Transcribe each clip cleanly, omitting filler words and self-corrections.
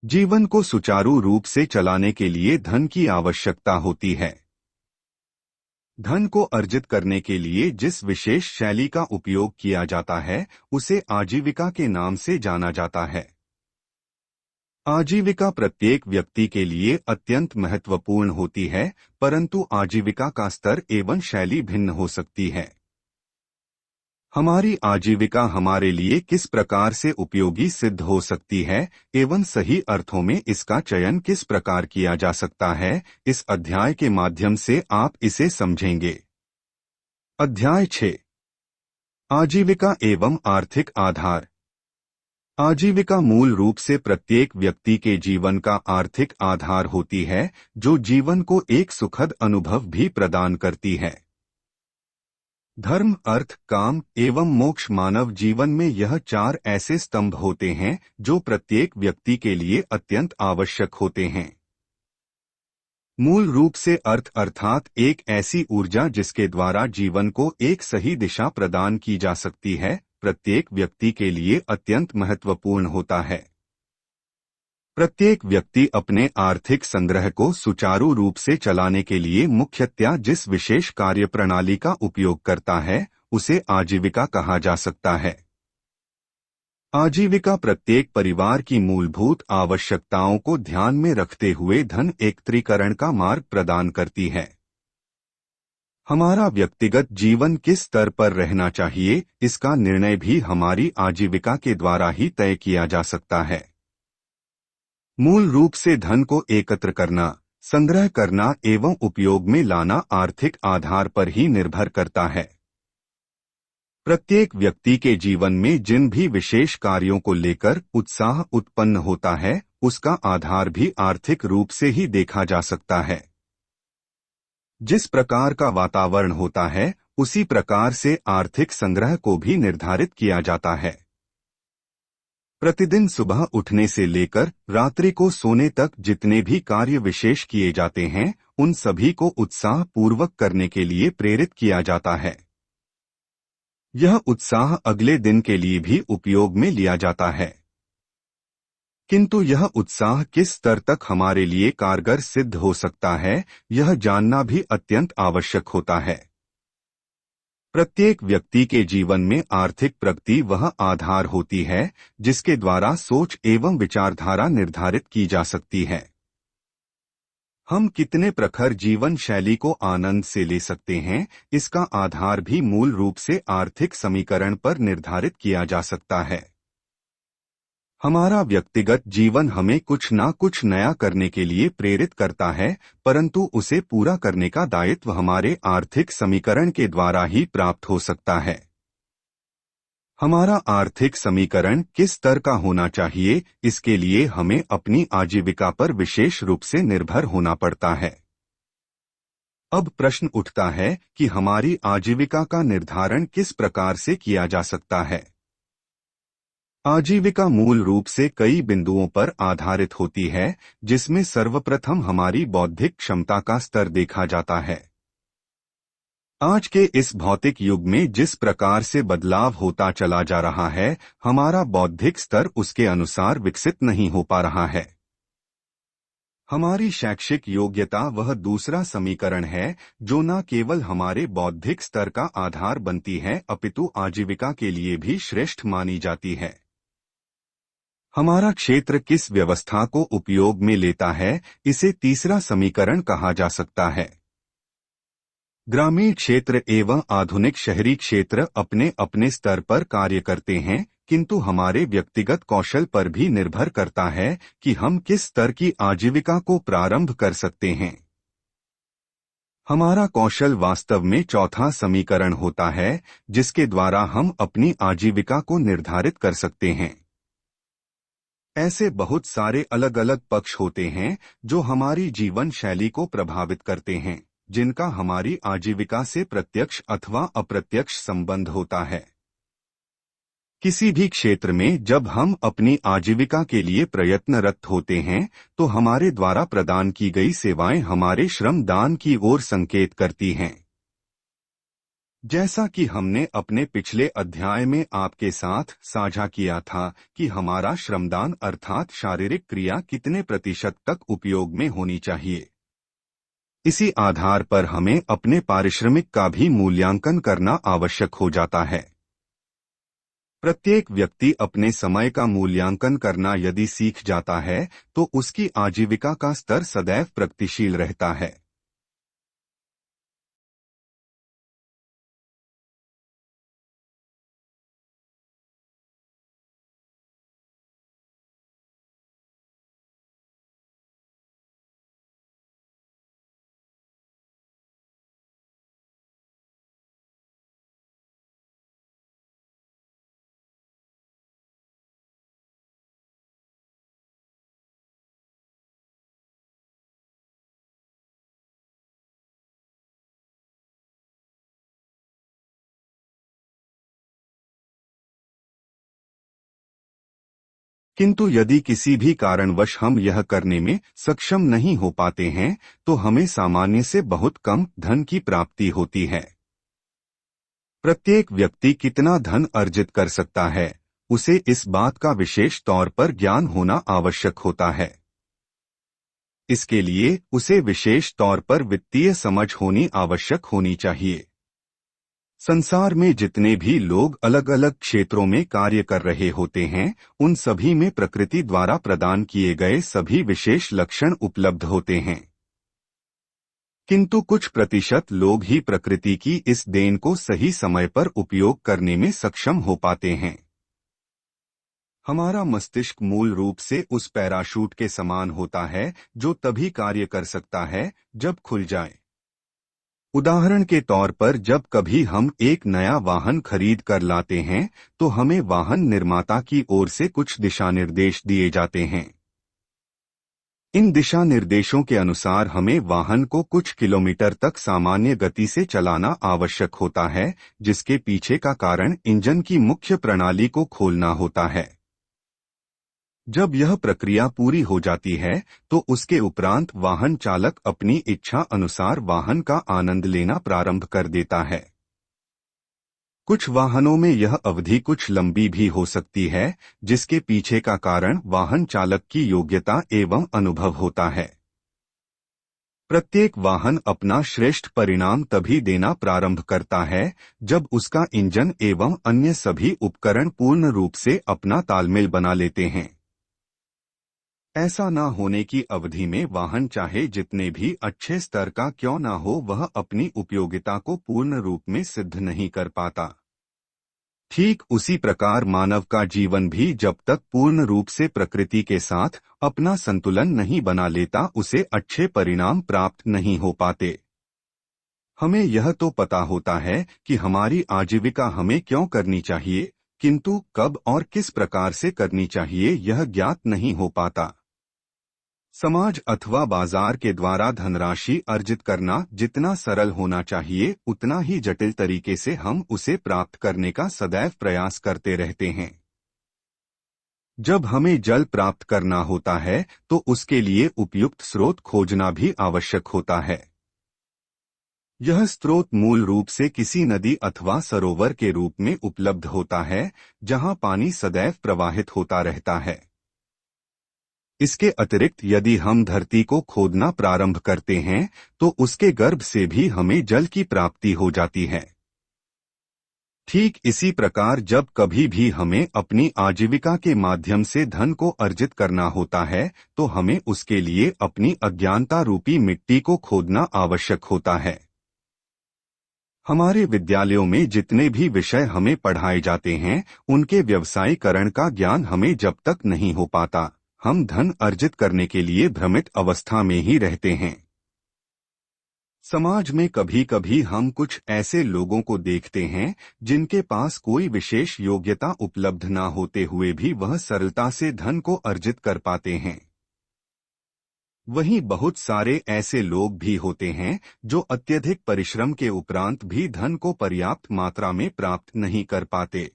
जीवन को सुचारू रूप से चलाने के लिए धन की आवश्यकता होती है। धन को अर्जित करने के लिए जिस विशेष शैली का उपयोग किया जाता है उसे आजीविका के नाम से जाना जाता है। आजीविका प्रत्येक व्यक्ति के लिए अत्यंत महत्वपूर्ण होती है, परंतु आजीविका का स्तर एवं शैली भिन्न हो सकती है। हमारी आजीविका हमारे लिए किस प्रकार से उपयोगी सिद्ध हो सकती है एवं सही अर्थों में इसका चयन किस प्रकार किया जा सकता है, इस अध्याय के माध्यम से आप इसे समझेंगे। अध्याय 6 आजीविका एवं आर्थिक आधार। आजीविका मूल रूप से प्रत्येक व्यक्ति के जीवन का आर्थिक आधार होती है, जो जीवन को एक सुखद अनुभव भी प्रदान करती है। धर्म, अर्थ, काम एवं मोक्ष मानव जीवन में यह 4 ऐसे स्तंभ होते हैं जो प्रत्येक व्यक्ति के लिए अत्यंत आवश्यक होते हैं। मूल रूप से अर्थ अर्थात एक ऐसी ऊर्जा जिसके द्वारा जीवन को एक सही दिशा प्रदान की जा सकती है, प्रत्येक व्यक्ति के लिए अत्यंत महत्वपूर्ण होता है। प्रत्येक व्यक्ति अपने आर्थिक संग्रह को सुचारू रूप से चलाने के लिए मुख्यतया जिस विशेष कार्यप्रणाली का उपयोग करता है उसे आजीविका कहा जा सकता है। आजीविका प्रत्येक परिवार की मूलभूत आवश्यकताओं को ध्यान में रखते हुए धन एकत्रीकरण का मार्ग प्रदान करती है। हमारा व्यक्तिगत जीवन किस स्तर पर रहना चाहिए, इसका निर्णय भी हमारी आजीविका के द्वारा ही तय किया जा सकता है। मूल रूप से धन को एकत्र करना, संग्रह करना एवं उपयोग में लाना आर्थिक आधार पर ही निर्भर करता है। प्रत्येक व्यक्ति के जीवन में जिन भी विशेष कार्यों को लेकर उत्साह उत्पन्न होता है, उसका आधार भी आर्थिक रूप से ही देखा जा सकता है। जिस प्रकार का वातावरण होता है, उसी प्रकार से आर्थिक संग्रह को भी निर्धारित किया जाता है। प्रतिदिन सुबह उठने से लेकर रात्रि को सोने तक जितने भी कार्य विशेष किए जाते हैं, उन सभी को उत्साह पूर्वक करने के लिए प्रेरित किया जाता है। यह उत्साह अगले दिन के लिए भी उपयोग में लिया जाता है। किंतु यह उत्साह किस स्तर तक हमारे लिए कारगर सिद्ध हो सकता है, यह जानना भी अत्यंत आवश्यक होता है। प्रत्येक व्यक्ति के जीवन में आर्थिक प्रगति वह आधार होती है जिसके द्वारा सोच एवं विचारधारा निर्धारित की जा सकती है। हम कितने प्रखर जीवन शैली को आनंद से ले सकते हैं, इसका आधार भी मूल रूप से आर्थिक समीकरण पर निर्धारित किया जा सकता है। हमारा व्यक्तिगत जीवन हमें कुछ ना कुछ नया करने के लिए प्रेरित करता है, परंतु उसे पूरा करने का दायित्व हमारे आर्थिक समीकरण के द्वारा ही प्राप्त हो सकता है। हमारा आर्थिक समीकरण किस स्तर का होना चाहिए, इसके लिए हमें अपनी आजीविका पर विशेष रूप से निर्भर होना पड़ता है। अब प्रश्न उठता है कि हमारी आजीविका का निर्धारण किस प्रकार से किया जा सकता है। आजीविका मूल रूप से कई बिंदुओं पर आधारित होती है, जिसमें सर्वप्रथम हमारी बौद्धिक क्षमता का स्तर देखा जाता है। आज के इस भौतिक युग में जिस प्रकार से बदलाव होता चला जा रहा है, हमारा बौद्धिक स्तर उसके अनुसार विकसित नहीं हो पा रहा है। हमारी शैक्षिक योग्यता वह दूसरा समीकरण है जो न केवल हमारे बौद्धिक स्तर का आधार बनती है, अपितु आजीविका के लिए भी श्रेष्ठ मानी जाती है। हमारा क्षेत्र किस व्यवस्था को उपयोग में लेता है, इसे तीसरा समीकरण कहा जा सकता है। ग्रामीण क्षेत्र एवं आधुनिक शहरी क्षेत्र अपने अपने स्तर पर कार्य करते हैं, किंतु हमारे व्यक्तिगत कौशल पर भी निर्भर करता है कि हम किस स्तर की आजीविका को प्रारंभ कर सकते हैं। हमारा कौशल वास्तव में चौथा समीकरण होता है, जिसके द्वारा हम अपनी आजीविका को निर्धारित कर सकते हैं। ऐसे बहुत सारे अलग अलग पक्ष होते हैं जो हमारी जीवन शैली को प्रभावित करते हैं, जिनका हमारी आजीविका से प्रत्यक्ष अथवा अप्रत्यक्ष संबंध होता है। किसी भी क्षेत्र में जब हम अपनी आजीविका के लिए प्रयत्नरत होते हैं, तो हमारे द्वारा प्रदान की गई सेवाएं हमारे श्रम दान की ओर संकेत करती हैं। जैसा कि हमने अपने पिछले अध्याय में आपके साथ साझा किया था कि हमारा श्रमदान अर्थात शारीरिक क्रिया कितने प्रतिशत तक उपयोग में होनी चाहिए, इसी आधार पर हमें अपने पारिश्रमिक का भी मूल्यांकन करना आवश्यक हो जाता है। प्रत्येक व्यक्ति अपने समय का मूल्यांकन करना यदि सीख जाता है तो उसकी आजीविका का स्तर सदैव प्रगतिशील रहता है। किंतु यदि किसी भी कारणवश हम यह करने में सक्षम नहीं हो पाते हैं तो हमें सामान्य से बहुत कम धन की प्राप्ति होती है। प्रत्येक व्यक्ति कितना धन अर्जित कर सकता है, उसे इस बात का विशेष तौर पर ज्ञान होना आवश्यक होता है। इसके लिए उसे विशेष तौर पर वित्तीय समझ होनी आवश्यक होनी चाहिए। संसार में जितने भी लोग अलग अलग क्षेत्रों में कार्य कर रहे होते हैं, उन सभी में प्रकृति द्वारा प्रदान किए गए सभी विशेष लक्षण उपलब्ध होते हैं। किंतु कुछ प्रतिशत लोग ही प्रकृति की इस देन को सही समय पर उपयोग करने में सक्षम हो पाते हैं। हमारा मस्तिष्क मूल रूप से उस पैराशूट के समान होता है जो तभी कार्य कर सकता है जब खुल जाए। उदाहरण के तौर पर जब कभी हम एक नया वाहन खरीद कर लाते हैं तो हमें वाहन निर्माता की ओर से कुछ दिशा निर्देश दिए जाते हैं। इन दिशा निर्देशों के अनुसार हमें वाहन को कुछ किलोमीटर तक सामान्य गति से चलाना आवश्यक होता है, जिसके पीछे का कारण इंजन की मुख्य प्रणाली को खोलना होता है। जब यह प्रक्रिया पूरी हो जाती है तो उसके उपरांत वाहन चालक अपनी इच्छा अनुसार वाहन का आनंद लेना प्रारंभ कर देता है। कुछ वाहनों में यह अवधि कुछ लंबी भी हो सकती है, जिसके पीछे का कारण वाहन चालक की योग्यता एवं अनुभव होता है। प्रत्येक वाहन अपना श्रेष्ठ परिणाम तभी देना प्रारंभ करता है जब उसका इंजन एवं अन्य सभी उपकरण पूर्ण रूप से अपना तालमेल बना लेते हैं। ऐसा न होने की अवधि में वाहन चाहे जितने भी अच्छे स्तर का क्यों न हो, वह अपनी उपयोगिता को पूर्ण रूप में सिद्ध नहीं कर पाता। ठीक उसी प्रकार मानव का जीवन भी जब तक पूर्ण रूप से प्रकृति के साथ अपना संतुलन नहीं बना लेता, उसे अच्छे परिणाम प्राप्त नहीं हो पाते। हमें यह तो पता होता है कि हमारी आजीविका हमें क्यों करनी चाहिए, किंतु कब और किस प्रकार से करनी चाहिए यह ज्ञात नहीं हो पाता। समाज अथवा बाजार के द्वारा धनराशि अर्जित करना जितना सरल होना चाहिए, उतना ही जटिल तरीके से हम उसे प्राप्त करने का सदैव प्रयास करते रहते हैं। जब हमें जल प्राप्त करना होता है तो उसके लिए उपयुक्त स्रोत खोजना भी आवश्यक होता है। यह स्रोत मूल रूप से किसी नदी अथवा सरोवर के रूप में उपलब्ध होता है, जहां पानी सदैव प्रवाहित होता रहता है। इसके अतिरिक्त यदि हम धरती को खोदना प्रारंभ करते हैं तो उसके गर्भ से भी हमें जल की प्राप्ति हो जाती है। ठीक इसी प्रकार जब कभी भी हमें अपनी आजीविका के माध्यम से धन को अर्जित करना होता है तो हमें उसके लिए अपनी अज्ञानता रूपी मिट्टी को खोदना आवश्यक होता है। हमारे विद्यालयों में जितने भी विषय हमें पढ़ाए जाते हैं, उनके व्यवसायीकरण का ज्ञान हमें जब तक नहीं हो पाता, हम धन अर्जित करने के लिए भ्रमित अवस्था में ही रहते हैं। समाज में कभी कभी हम कुछ ऐसे लोगों को देखते हैं जिनके पास कोई विशेष योग्यता उपलब्ध न होते हुए भी वह सरलता से धन को अर्जित कर पाते हैं। वहीं बहुत सारे ऐसे लोग भी होते हैं जो अत्यधिक परिश्रम के उपरांत भी धन को पर्याप्त मात्रा में प्राप्त नहीं कर पाते।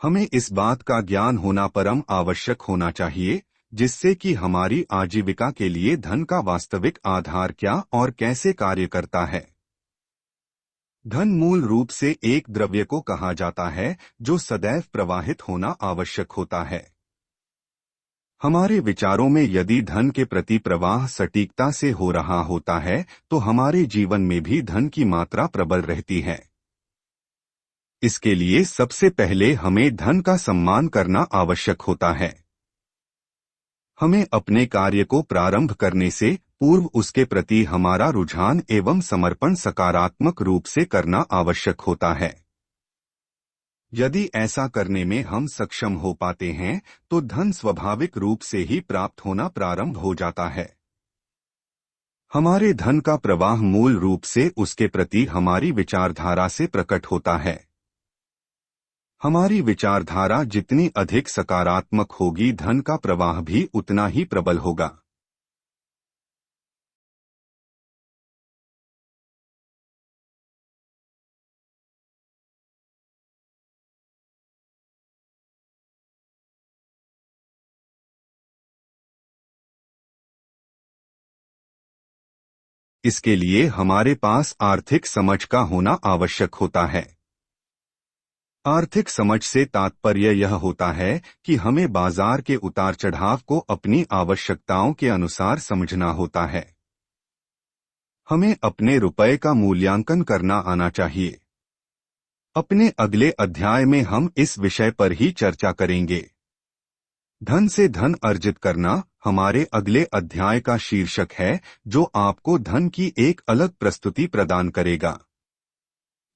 हमें इस बात का ज्ञान होना परम आवश्यक होना चाहिए, जिससे कि हमारी आजीविका के लिए धन का वास्तविक आधार क्या और कैसे कार्य करता है। धन मूल रूप से एक द्रव्य को कहा जाता है जो सदैव प्रवाहित होना आवश्यक होता है। हमारे विचारों में यदि धन के प्रति प्रवाह सटीकता से हो रहा होता है तो हमारे जीवन में भी धन की मात्रा प्रबल रहती है। इसके लिए सबसे पहले हमें धन का सम्मान करना आवश्यक होता है। हमें अपने कार्य को प्रारंभ करने से पूर्व उसके प्रति हमारा रुझान एवं समर्पण सकारात्मक रूप से करना आवश्यक होता है। यदि ऐसा करने में हम सक्षम हो पाते हैं तो धन स्वाभाविक रूप से ही प्राप्त होना प्रारंभ हो जाता है। हमारे धन का प्रवाह मूल रूप से उसके प्रति हमारी विचारधारा से प्रकट होता है। हमारी विचारधारा जितनी अधिक सकारात्मक होगी धन का प्रवाह भी उतना ही प्रबल होगा। इसके लिए हमारे पास आर्थिक समझ का होना आवश्यक होता है। आर्थिक समझ से तात्पर्य यह होता है कि हमें बाजार के उतार चढ़ाव को अपनी आवश्यकताओं के अनुसार समझना होता है। हमें अपने रुपए का मूल्यांकन करना आना चाहिए। अपने अगले अध्याय में हम इस विषय पर ही चर्चा करेंगे। धन से धन अर्जित करना हमारे अगले अध्याय का शीर्षक है, जो आपको धन की एक अलग प्रस्तुति प्रदान करेगा।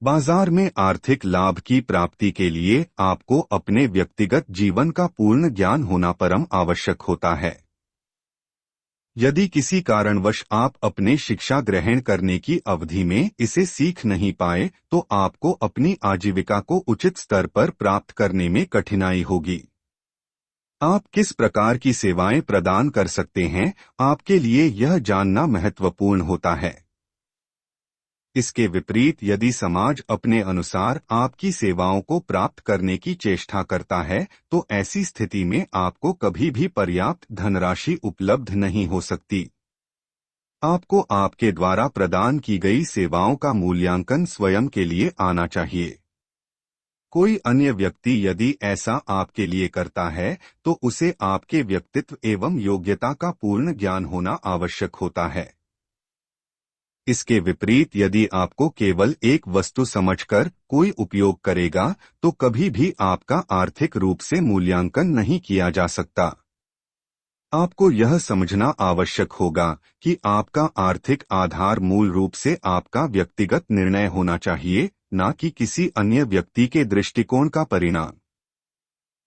बाजार में आर्थिक लाभ की प्राप्ति के लिए आपको अपने व्यक्तिगत जीवन का पूर्ण ज्ञान होना परम आवश्यक होता है। यदि किसी कारणवश आप अपने शिक्षा ग्रहण करने की अवधि में इसे सीख नहीं पाए तो आपको अपनी आजीविका को उचित स्तर पर प्राप्त करने में कठिनाई होगी। आप किस प्रकार की सेवाएं प्रदान कर सकते हैं, आपके लिए यह जानना महत्वपूर्ण होता है। इसके विपरीत यदि समाज अपने अनुसार आपकी सेवाओं को प्राप्त करने की चेष्टा करता है तो ऐसी स्थिति में आपको कभी भी पर्याप्त धनराशि उपलब्ध नहीं हो सकती। आपको आपके द्वारा प्रदान की गई सेवाओं का मूल्यांकन स्वयं के लिए आना चाहिए। कोई अन्य व्यक्ति यदि ऐसा आपके लिए करता है तो उसे आपके व्यक्तित्व एवं योग्यता का पूर्ण ज्ञान होना आवश्यक होता है। इसके विपरीत यदि आपको केवल एक वस्तु समझकर कोई उपयोग करेगा तो कभी भी आपका आर्थिक रूप से मूल्यांकन नहीं किया जा सकता। आपको यह समझना आवश्यक होगा कि आपका आर्थिक आधार मूल रूप से आपका व्यक्तिगत निर्णय होना चाहिए, न कि किसी अन्य व्यक्ति के दृष्टिकोण का परिणाम।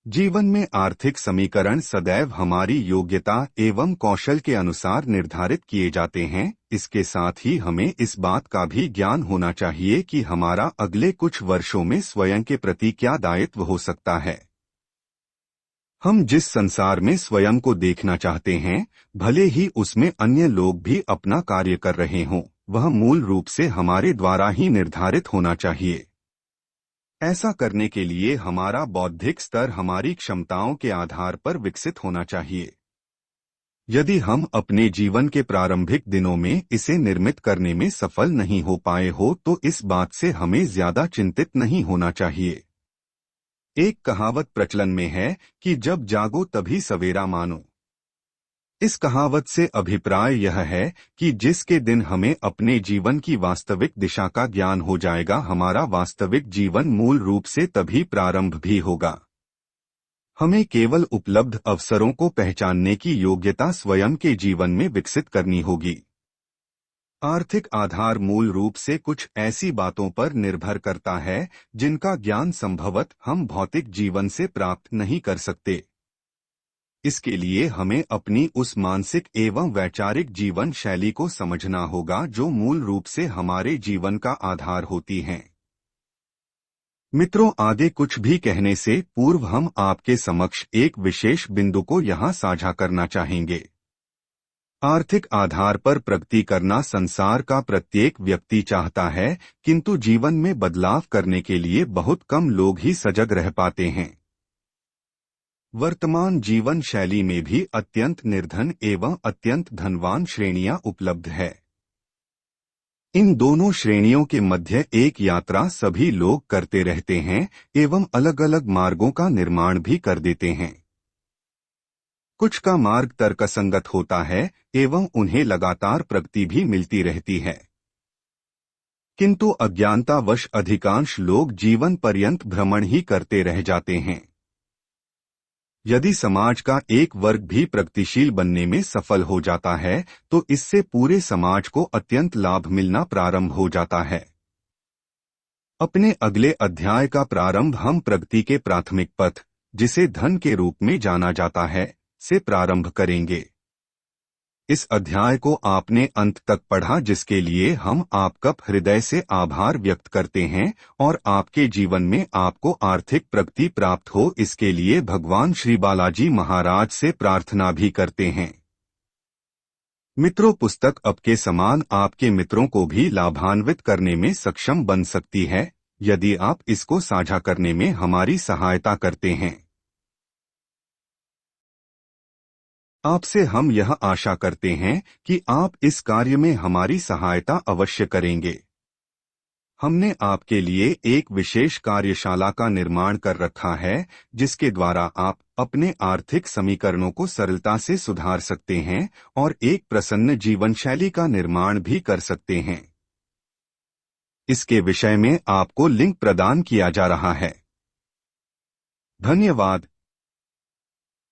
जीवन में आर्थिक समीकरण सदैव हमारी योग्यता एवं कौशल के अनुसार निर्धारित किए जाते हैं। इसके साथ ही हमें इस बात का भी ज्ञान होना चाहिए कि हमारा अगले कुछ वर्षों में स्वयं के प्रति क्या दायित्व हो सकता है। हम जिस संसार में स्वयं को देखना चाहते हैं, भले ही उसमें अन्य लोग भी अपना कार्य कर रहे हों, वह मूल रूप से हमारे द्वारा ही निर्धारित होना चाहिए। ऐसा करने के लिए हमारा बौद्धिक स्तर हमारी क्षमताओं के आधार पर विकसित होना चाहिए। यदि हम अपने जीवन के प्रारंभिक दिनों में इसे निर्मित करने में सफल नहीं हो पाए हो तो इस बात से हमें ज्यादा चिंतित नहीं होना चाहिए। एक कहावत प्रचलन में है कि जब जागो तभी सवेरा मानो। इस कहावत से अभिप्राय यह है कि जिसके दिन हमें अपने जीवन की वास्तविक दिशा का ज्ञान हो जाएगा, हमारा वास्तविक जीवन मूल रूप से तभी प्रारंभ भी होगा। हमें केवल उपलब्ध अवसरों को पहचानने की योग्यता स्वयं के जीवन में विकसित करनी होगी। आर्थिक आधार मूल रूप से कुछ ऐसी बातों पर निर्भर करता है जिनका ज्ञान संभवतः हम भौतिक जीवन से प्राप्त नहीं कर सकते। इसके लिए हमें अपनी उस मानसिक एवं वैचारिक जीवन शैली को समझना होगा जो मूल रूप से हमारे जीवन का आधार होती है। मित्रों, आगे कुछ भी कहने से पूर्व हम आपके समक्ष एक विशेष बिंदु को यहाँ साझा करना चाहेंगे। आर्थिक आधार पर प्रगति करना संसार का प्रत्येक व्यक्ति चाहता है, किंतु जीवन में बदलाव करने के लिए बहुत कम लोग ही सजग रह पाते हैं। वर्तमान जीवन शैली में भी अत्यंत निर्धन एवं अत्यंत धनवान श्रेणियां उपलब्ध है। इन दोनों श्रेणियों के मध्य एक यात्रा सभी लोग करते रहते हैं एवं अलग अलग मार्गों का निर्माण भी कर देते हैं। कुछ का मार्ग तर्कसंगत होता है एवं उन्हें लगातार प्रगति भी मिलती रहती है, किंतु अज्ञानतावश अधिकांश लोग जीवन पर्यंत भ्रमण ही करते रह जाते हैं। यदि समाज का एक वर्ग भी प्रगतिशील बनने में सफल हो जाता है तो इससे पूरे समाज को अत्यंत लाभ मिलना प्रारंभ हो जाता है। अपने अगले अध्याय का प्रारंभ हम प्रगति के प्राथमिक पथ, जिसे धन के रूप में जाना जाता है, से प्रारंभ करेंगे। इस अध्याय को आपने अंत तक पढ़ा, जिसके लिए हम आपका हृदय से आभार व्यक्त करते हैं और आपके जीवन में आपको आर्थिक प्रगति प्राप्त हो इसके लिए भगवान श्री बालाजी महाराज से प्रार्थना भी करते हैं। मित्रों, पुस्तक आपके समान आपके मित्रों को भी लाभान्वित करने में सक्षम बन सकती है यदि आप इसको साझा करने में हमारी सहायता करते हैं। आपसे हम यह आशा करते हैं कि आप इस कार्य में हमारी सहायता अवश्य करेंगे। हमने आपके लिए एक विशेष कार्यशाला का निर्माण कर रखा है जिसके द्वारा आप अपने आर्थिक समीकरणों को सरलता से सुधार सकते हैं और एक प्रसन्न जीवन शैली का निर्माण भी कर सकते हैं। इसके विषय में आपको लिंक प्रदान किया जा रहा है। धन्यवाद।